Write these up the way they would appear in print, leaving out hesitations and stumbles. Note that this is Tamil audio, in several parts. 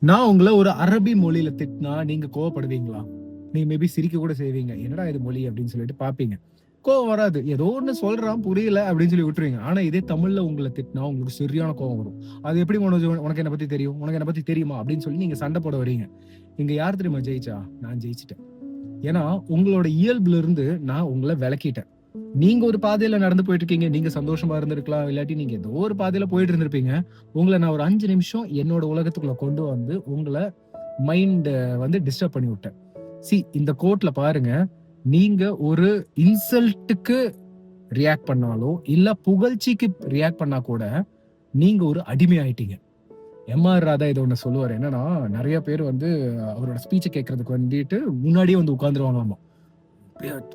நான் உங்கள ஒரு அரபி மொழியில திட்டினா நீங்க கோவப்படுவீங்களா? நீங்க மேபி சிரிக்க கூட செய்வீங்க. என்னடா இது மொழி அப்படின்னு சொல்லிட்டு பார்ப்பீங்க. கோவம் வராது. ஏதோ ஒண்ணு சொல்றான் புரியல அப்படின்னு சொல்லி விட்டுருவீங்க. ஆனா இதே தமிழ்ல உங்கள திட்டினா உங்களுக்கு சரியான கோவம் வரும். அது எப்படி மனோஜ் உனக்கு என்ன பத்தி தெரியும்? உனக்கு என்ன பத்தி தெரியுமா? அப்படின்னு சொல்லி நீங்க சண்டை போட வரீங்க. இங்க யார் தெரியுமா ஜெயிச்சா? நான் ஜெயிச்சுட்டேன். ஏன்னா உங்களோட இயல்புல இருந்து நான் உங்கள விலக்கிட்டேன். நீங்க ஒரு பாதையில நடந்து போயிட்டு இருக்கீங்க. நீங்க சந்தோஷமா இருந்திருக்கலாம். இல்லாட்டி நீங்க ஏதோ ஒரு பாதையில போயிட்டு இருந்திருப்பீங்க. உங்கள நான் ஒரு 5 நிமிஷம் என்னோட உலகத்துக்குள்ள கொண்டு வந்து உங்கள மைண்ட் வந்து டிஸ்டர்ப் பண்ணி விட்டேன். இந்த கோட்ல பாருங்க. நீங்க ஒரு இன்சல்ட்டுக்கு ரியாக்ட் பண்ணாலோ, இல்ல புகழ்ச்சிக்கு ரியாக்ட் பண்ணா கூட, நீங்க ஒரு அடிமை ஆயிட்டீங்க. எம்.ஆர். ராதா இத ஒண்ணு சொல்லுவாரு. என்னன்னா, நெறைய பேர் வந்து அவரோட ஸ்பீச்ச கேட்கறதுக்கு வேண்டிட்டு முன்னாடியே வந்து உட்கார்ந்துருவாங்களாமா.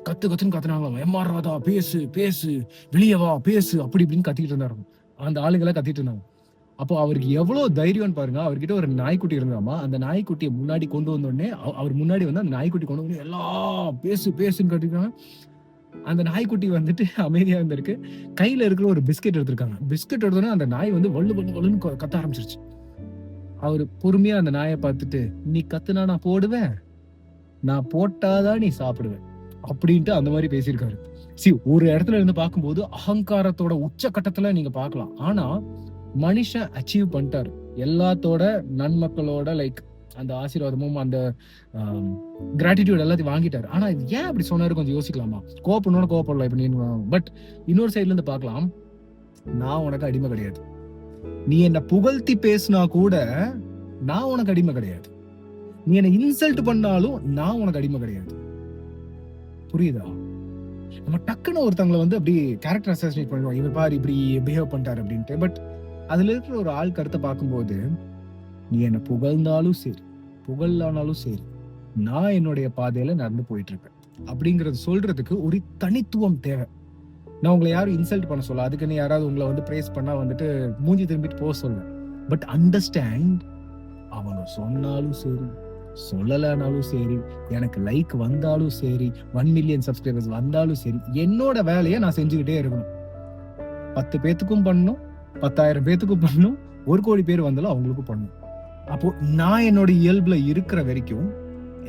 கத்து கத்துன்னு கத்துனாங்களாம். எம்.ஆர். ராதா பேசு, பேசு, வெளிய வா, பேசு அப்படி இப்படின்னு கத்திட்டு இருந்தாராம். அந்த ஆளுங்கலாம் கத்திட்டு இருந்தாங்க. அப்போ அவருக்கு எவ்வளவு தைரியம்னு பாருங்க. அவர்கிட்ட ஒரு நாய்க்குட்டி இருந்ததாமா. அந்த நாய்க்குட்டிய முன்னாடி கொண்டு வந்தோனே, அவர் முன்னாடி வந்து அந்த நாய்க்குட்டி கொண்டு வந்து எல்லாம் பேசு பேசுன்னு கத்திட்டாங்க. அந்த நாய்க்குட்டி வந்துட்டு அமைதியா இருந்திருக்கு. கையில இருக்கிற ஒரு பிஸ்கட் எடுத்திருக்காங்க. பிஸ்கட் எடுத்தோனே அந்த நாய் வந்து வள்ளு வள்ளு வள்ளுன்னு கத்த ஆரம்பிச்சிருச்சு. அவரு பொறுமையா அந்த நாய பார்த்துட்டு, "நீ கத்துனா நான் போடுவேன். நான் போட்டா தான் நீ சாப்பிடுவ." அப்படின்ட்டு அந்த மாரி பேசியிருக்காரு. ஒரு இடத்துல இருந்து பார்க்கும்போது அகங்காரத்தோட உச்சகட்டத்துல நீங்க பார்க்கலாம். ஆனா மனுஷன் அச்சீவ் பண்ணிட்டாரு. எல்லாத்தோட நன்மக்களோட லைக் அந்த ஆசீர்வாதமும் அந்த கிராட்டிட்யூட் எல்லாத்தையும் வாங்கிட்டாரு. ஆனா இது ஏன் அப்படி சொன்னாரு கொஞ்சம் யோசிக்கலாமா? கோவப்படணும்னா கோவப்படலாம். இப்ப நீ பட் இன்னொரு சைடுல இருந்து பார்க்கலாம். நான் உனக்கு அடிமை கிடையாது. நீ என்ன புகழ்த்தி பேசினா கூட நான் உனக்கு அடிமை கிடையாது. நீ என்ன இன்சல்ட் பண்ணாலும் நான் உனக்கு அடிமை கிடையாது. புரியுதா? நம்ம டக்குன்னு ஒருத்தவங்களை வந்து அப்படி கேரக்டர் அசாசினேட் பண்ணுவோம். இவர் பாரு இப்படி பிஹேவ் பண்ணிட்டாரு அப்படின்ட்டு. பட் அதுல இருக்கிற ஒரு ஆள் கருத்தை பார்க்கும்போது, நீ என்ன புகழ்ந்தாலும் சரி, புகழானாலும் சரி, நான் என்னுடைய பாதையில நடந்து போயிட்டு இருக்கேன் அப்படிங்கறது சொல்றதுக்கு ஒரு தனித்துவம் தேவை. நான் உங்களை யாரும் இன்சல்ட் பண்ண சொல்ல, அதுக்குன்னு யாராவது உங்களை வந்து பிரேஸ் பண்ணா வந்துட்டு மூஞ்சி திரும்பிட்டு போக சொல்ல. பட் அண்டர்ஸ்டாண்ட், அவங்க சொன்னாலும் சரி, சொல்லலனாலும் சரி, எனக்கு லைக் வந்தாலும் சரி, 1 மில்லியன் சப்ஸ்கிரைபர்ஸ் வந்தாலும் சரி, என்னோட வேலையை நான் செஞ்சுக்கிட்டே இருக்கணும். 10 பேத்துக்கும் பண்ணணும், 10,000 பேத்துக்கும் பண்ணணும், 1 கோடி பேர் வந்தாலும் அவங்களுக்கும் பண்ணணும். அப்போ நான் என்னோட இயல்புல இருக்கிற வரைக்கும்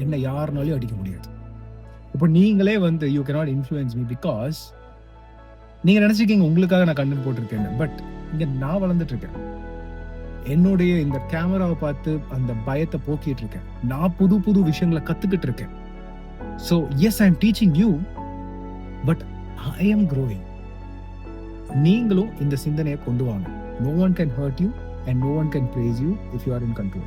என்ன யாருனாலையும் அடிக்க முடியாது. இப்போ நீங்களே வந்து you cannot influence me because நீங்க நினைச்சிருக்கீங்க உங்களுக்காக நான் கண்டென்ட் போட்டிருக்கேன். பட் இங்க நான் வளர்ந்துட்டு இருக்கேன். என்னுடைய இந்த கேமராவை பார்த்து அந்த பயத்தை போக்கிட்டு இருக்கேன். நான் புது புது விஷயங்களை கத்துக்கிட்டு இருக்கேன். So yes, I am teaching you, but I am growing. நீங்களும் இந்த சிந்தனையை கொண்டு வாங்க. No one can hurt you and no one can praise you if you are in control.